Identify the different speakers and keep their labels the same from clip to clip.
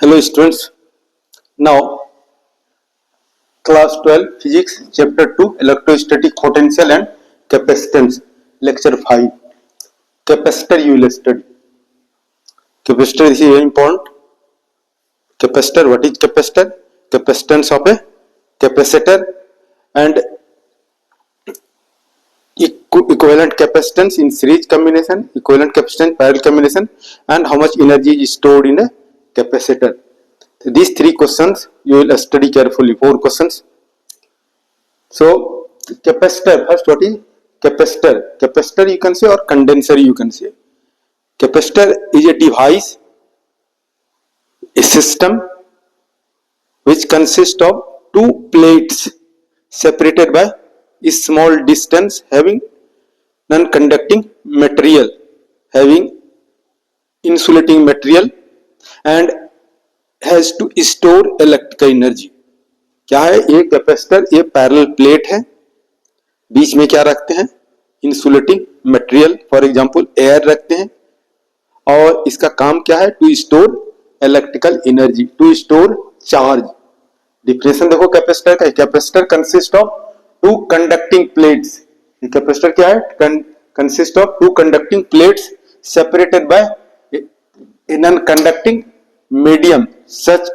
Speaker 1: Hello students, now class 12 physics chapter 2 electrostatic potential and capacitance lecture 5 capacitor you will study. Capacitor is very important. Capacitor, what is capacitor? Capacitance of a capacitor and equivalent capacitance in series combination, equivalent capacitance parallel combination, and how much energy is stored in a capacitor. So these three questions you will study carefully. 4 questions. So capacitor, first what is capacitor? Capacitor you can say or condenser you can say. Capacitor is a device, a system which consists of two plates separated by a small distance having non-conducting material, having insulating material and has to store electrical energy. क्या है ये capacitor? ये parallel plate है, बीच में क्या रखते हैं? Insulating material, for example air रखते हैं, और इसका काम क्या है? To store electrical energy, to store charge. Definition देखो कैपेसिटर का. Capacitor consist of two conducting plates. Capacitor क्या है? Consist of two conducting plates separated by a non conducting medium such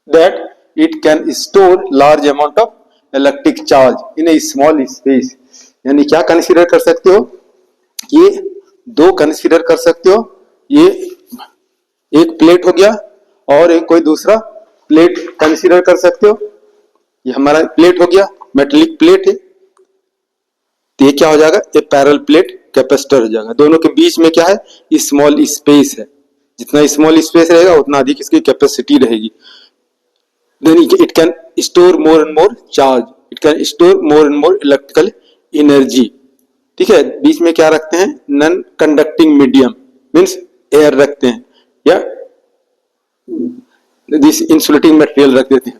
Speaker 1: that it can store large amount of electric charge in a small space. यानी क्या consider कर सकते हो? ये दो consider कर सकते हो. ये एक प्लेट हो गया और एक कोई दूसरा प्लेट कंसीडर कर सकते हो. ये हमारा प्लेट हो गया, मेटेलिक प्लेट है. तो ये क्या हो जाएगा? ये पैरेलल प्लेट कैपेसिटर हो जाएगा. दोनों के बीच में क्या है? स्मॉल स्पेस है. जितना स्मॉल स्पेस रहेगा उतना अधिक इसकी कैपेसिटी रहेगी. Then it can store more and more charge, it can store more and more electrical energy. ठीक है. बीच में क्या रखते हैं? Non conducting medium, means air रखते हैं या दिस इंसुलेटिंग मटेरियल रख देते हैं.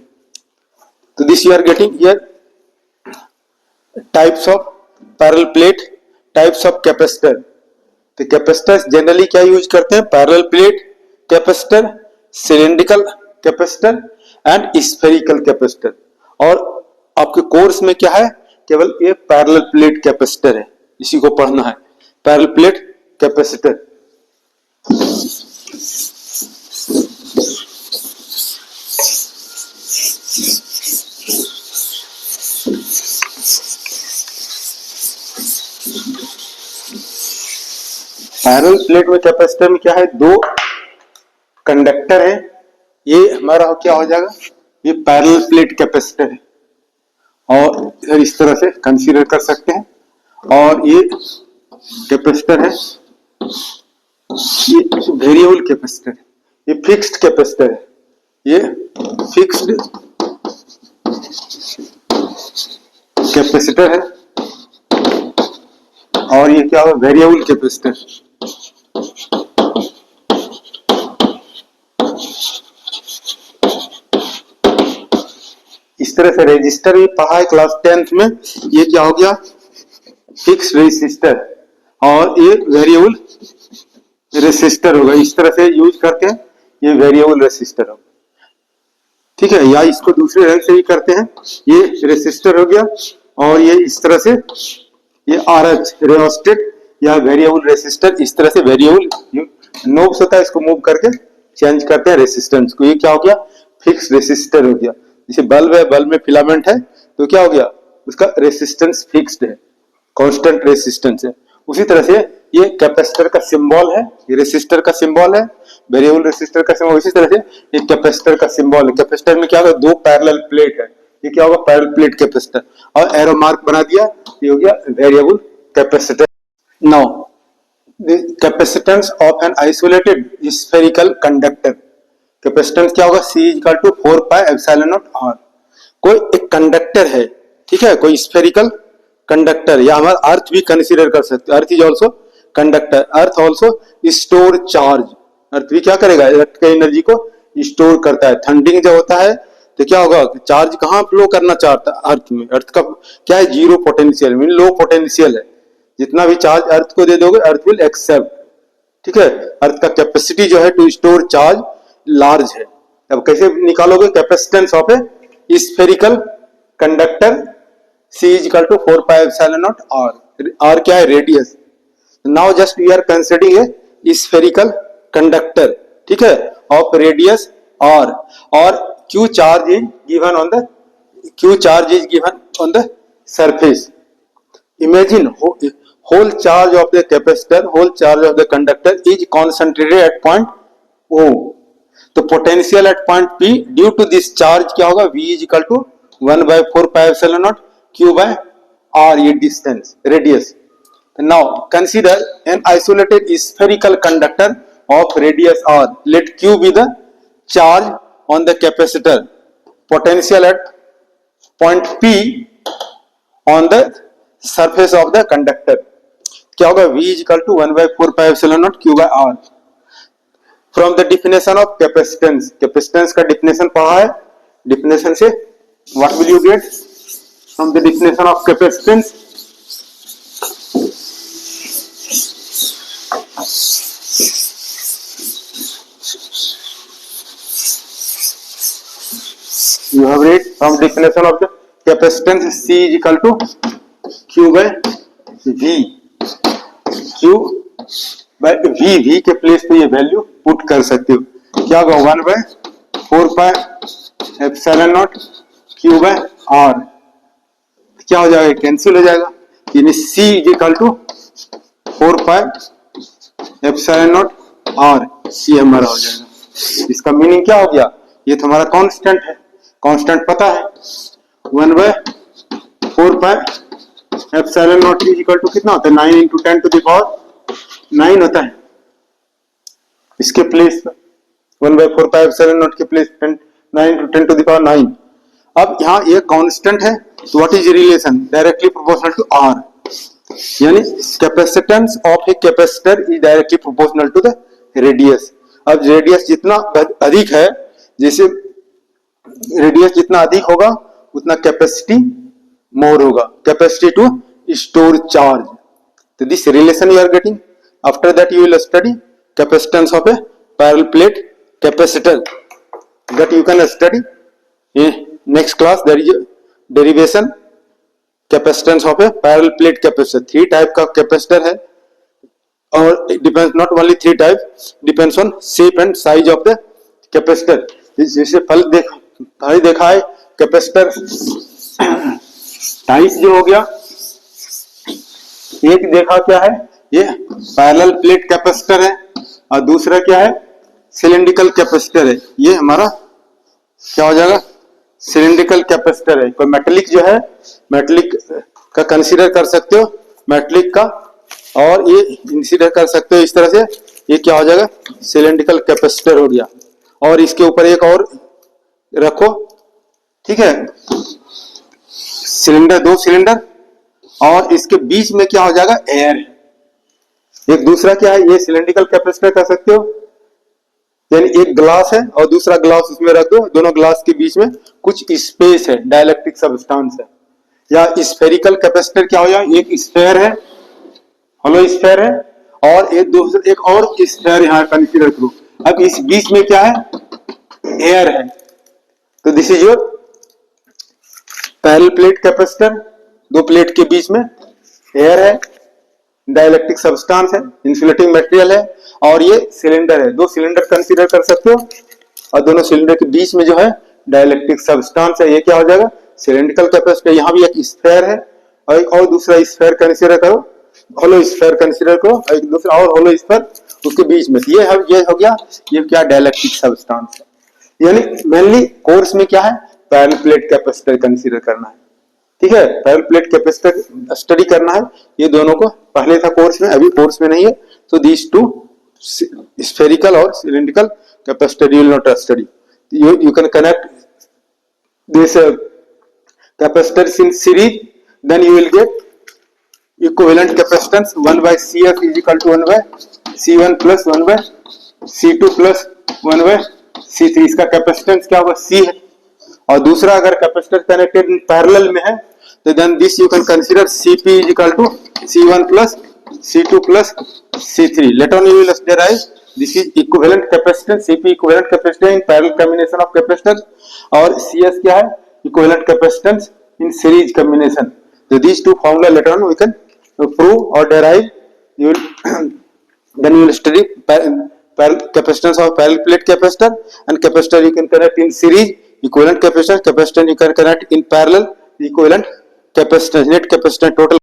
Speaker 1: तो this you are getting here types of parallel plate, types of capacitor. तो कैपेसिटर जनरली क्या यूज करते हैं? Parallel plate capacitor, cylindrical capacitor and spherical capacitor. और आपके कोर्स में क्या है? केवल ये पैरेलल प्लेट कैपेसिटर है, इसी को पढ़ना है. Parallel plate capacitor. Parallel plate में कैपेसिटर में क्या है? दो कंडक्टर है. ये हमारा क्या हो जाएगा? ये पैरेलल प्लेट कैपेसिटर है और इधर इस तरह से कंसीडर कर सकते हैं. और ये कैपेसिटर है, ये वेरिएबल कैपेसिटर है, ये फिक्स्ड कैपेसिटर है, ये फिक्स्ड कैपेसिटर है. और ये क्या होगा? Variable capacitor. इस तरह से रेजिस्टर भी पढ़ा है क्लास 10th में. ये क्या हो गया? Fixed resistor. और ये वेरिएबल रेजिस्टर होगा. इस तरह से यूज करते हैं, ये वेरिएबल रेजिस्टर होगा. ठीक है. या इसको दूसरे रंग से भी करते हैं. ये रेजिस्टर हो गया और ये इस तरह से ये RH रियोस्टेट या वेरिएबल रेजिस्टर. इस तरह से वेरिएबल नोब्स होता है, इसको मूव करके चेंज करते हैं रेजिस्टेंस को. ये क्या हो गया? फिक्स रेजिस्टर हो गया. जैसे बल्ब है, बल्ब में फिलामेंट है तो क्या हो गया? उसका रेजिस्टेंस फिक्स्ड है, कांस्टेंट रेजिस्टेंस है. उसी तरह से ये कैपेसिटर का सिंबल है, ये रेजिस्टर का सिंबल है, वेरिएबल रेजिस्टर का सिंबल. इसी तरह से ये कैपेसिटर का सिंबल है. कैपेसिटर में क्या होगा? दो पैरेलल प्लेट है. ये क्या होगा? Parallel plate capacitor. और एरो मार्क बना दिया, ये हो गया variable capacitor. Now the capacitance of N isolated spherical conductor. Capacitance क्या होगा? C = 4 pi epsilon naught R. कोई एक कंडक्टर है, ठीक है, कोई स्फेरिकल कंडक्टर, या हमारा अर्थ भी कंसीडर कर सकते हैं. Earth is also conductor. Earth also store charge. Earth भी क्या करेगा? इलेक्ट्रिकल एनर्जी को स्टोर करता है. थंडिंग जब होता है तो क्या होगा? चार्ज कहाँ फ्लो करना चाहता है? अर्थ में. अर्थ का क्या है? Zero potential, mean low potential है. जितना भी चार्ज अर्थ को दे दोगे, अर्थ विल एक्सेप्ट. ठीक है. अर्थ का कैपेसिटी जो है टू स्टोर चार्ज लार्ज है। अब कैसे निकालोगे capacitance of a spherical conductor, C is equal to 4 pi epsilon naught R। R क्या है? Radius. Now just we are considering a spherical conductor, ठीक है, ऑफ रेडियस R, और Q charge is given on the surface. Imagine whole charge of the capacitor, whole charge of the conductor is concentrated at point O. तो potential at point P due to this charge क्या होगा? V is equal to 1/4 pi epsilon naught Q by R, ये distance, radius. Now consider an isolated spherical conductor of radius R. Let Q be the charge on the capacitor, potential at point P on the surface of the conductor क्या होगा? V is equal to 1/4 pi epsilon naught Q by R. From the definition of capacitance, capacitance का definition पढ़ा है, definition से what will you get from the definition of capacitance? You have read from definition of the capacitance C is equal to Q by V, Q by V, V के place पे ये value put कर सकते हो, क्या होगा? 1/4 pi epsilon naught Q by R, क्या हो जाएगा? कैंसिल हो जाएगा, यानी C is equal to 4 pi epsilon naught R, C हमारा हो जाएगा। इसका मीनिंग क्या हो गया? ये तो हमारा कांस्टेंट है, कांस्टेंट पता है, 1/4 pi epsilon naught is equal to कितना होता है? 9 इंटू 10 टू द पावर 9 होता है। इसके प्लेस पर 1/4 पाई एप्सिलॉन नॉट के place 9 into 10 to the power 9। अब यहाँ ये कांस्टेंट है, तो what is relation? Directly proportional to R, यानी capacitance of a capacitor is directly proportional to the radius. अब रेडियस जितना अधिक है, जैसे रेडियस जितना अधिक होगा उतना कैपेसिटी मोर होगा, कैपेसिटी टू स्टोर चार्ज। तो this relation you are getting. After that you will study capacitance of a parallel plate capacitor, that you can study in next class. That is derivation capacitance of a parallel plate capacitor. 3 type का capacitor है, और depends not only 3 type, depends on shape and size of the capacitor. जैसे पहले देखा है capacitor type जो हो गया, एक देखा क्या है, ये पैरेलल प्लेट कैपेसिटर है, और दूसरा क्या है? सिलिंड्रिकल कैपेसिटर है। ये हमारा क्या हो जाएगा? सिलिंड्रिकल कैपेसिटर है। कोई मेटेलिक जो है, मेटेलिक का कंसीडर कर सकते हो, मेटेलिक का, और ये कंसीडर कर सकते हो इस तरह से, ये क्या हो जाएगा? सिलिंड्रिकल कैपेसिटर हो गया। और इसके ऊपर एक और रखो, ठीक है, सिलेंडर, 2 सिलेंडर, और इसके बीच में क्या हो जाएगा? एयर। एक दूसरा क्या है? ये सिलिंड्रिकल कैपेसिटर कर सकते हो, यानी एक ग्लास है और दूसरा ग्लास उसमें रख दो, दोनों ग्लास के बीच में कुछ स्पेस है, डाइलेक्ट्रिक सब्सटेंस है। या स्फेरिकल कैपेसिटर क्या हो जाएगा? एक स्फेयर है, होलो स्फेयर है, और एक और स्फेयर यहाँ कंसीडर करो। अब इस बीच में क्या है? एयर है। तो this is your parallel plate capacitor. 2 plate के बीच में एयर है, डाइलेक्ट्रिक सब्सटेंस है, इंसुलेटिंग मटेरियल है, और ये सिलेंडर है। 2 सिलेंडर कंसीडर कर सकते हो, और दोनों सिलेंडर के बीच में जो है डाइलेक्ट्रिक सब्सटेंस है। ये क्या हो जाएगा? Cylindrical capacitor. यहाँ भी एक स्फेयर है, और एक और दूसरा स्फेयर कंसीडर करो, होलो स्फेयर कंसीडर करो, एक दूसरा और होलो स्फेयर उसके बीच में। ये हो गया, ये क्या? डाइलेक्ट्रिक सब्सटेंस है। यानी मेनली कोर्स में क्या है? पैरेलल प्लेट कैपेसिटर कंसीडर करना है, ठीक है, पैरेलल प्लेट कैपेसिटर स्टडी करना है। ये दोनों को पहले था कोर्स में, अभी कोर्स में नहीं है। तो these 2 spherical or cylindrical capacitor you will not study. You can connect this capacitors in series, then you will get equivalent capacitance 1 by Cf is equal to 1 by C1 plus 1 by C2 plus 1 by C3। इसका capacitance क्या होगा? C है। और दूसरा अगर capacitor connected parallel में है, तो then this you can consider Cp is equal to C1 plus C2 plus C3. Later on you will derive this is equivalent capacitance, Cp equivalent capacitance in parallel combination of capacitor, और Cs क्या है, equivalent capacitance in series combination. So these two formula later on we can prove or derive. You will then you will study capacitance of parallel plate capacitor, and capacitor you can connect in series, equivalent capacitor you can connect in parallel, equivalent capacitance, net capacitance total